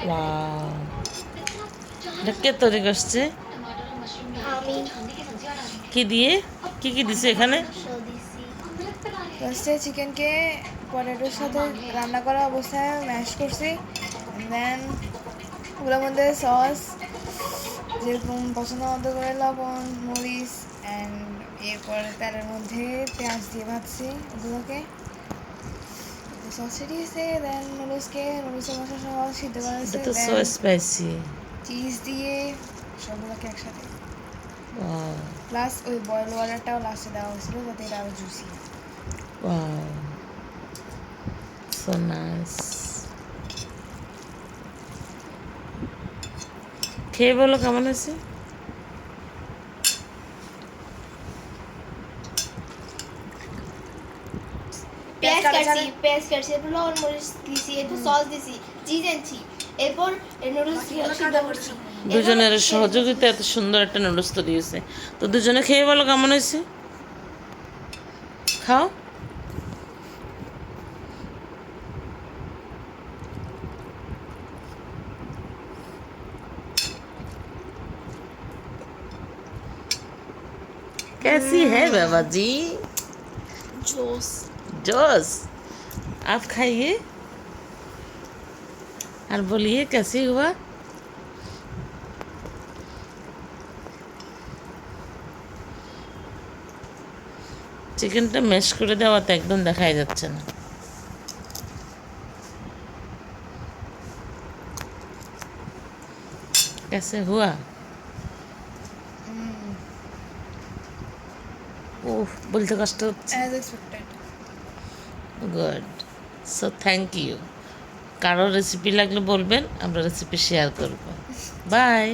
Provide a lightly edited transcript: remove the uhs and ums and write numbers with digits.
Wow, এটা কে তৈরি করছে? আমি কি দিয়ে, কি কি দিছে এখানে? ফার্স্টে চিকেনকে পটেটোর সাথে রান্না করা অবস্থায় ম্যাশ করছি, দেন ওগুলোর মধ্যে সস যেরকম পছন্দ মতো করে লবণ মরিচ অ্যান্ড এরপর তেলের মধ্যে পেঁয়াজ দিয়ে ভাজছি ওগুলোকে সসে দিয়েছে, দেন নুডলসের মশলা সহ সিদ্ধ এটা করেছে, তো সো দেন স্পাইসি। চিজ দিয়ে সবগুলোকে একসাথে ওয়াও, প্লাস ওই বয়েল ওয়াটারটাও লাস্টে দেওয়া হয়েছিল যাতে এটা আরও জুসি। Wow, so nice. খেয়ে বলো কেমন হয়েছে? পেঁয়াজ কাটছি এরপর লবণ মরিচ দিছি, এরপর সস দিছি, চিজ আনছি, এরপর নুডলস সিদ্ধ করছি। দুজনের সহযোগিতা এত সুন্দর একটা নুডলস তৈরি হয়েছে। তো দুজনে খেয়ে বলো কেমন হয়েছে। খাও। कैसी है बाबा जी? জোস। जोस। आप खाइए और बोलिए कैसी हुआ। চিকেনটা ম্যাশ করে দেওয়াতে একদম দেখাই যাচ্ছে না। कैसे हुआ? ওহ, বলতে কষ্ট হচ্ছে। As expected. Good. So thank you. কারো রেসিপি লাগলে বলবেন, আমরা রেসিপি শেয়ার করব। বাই।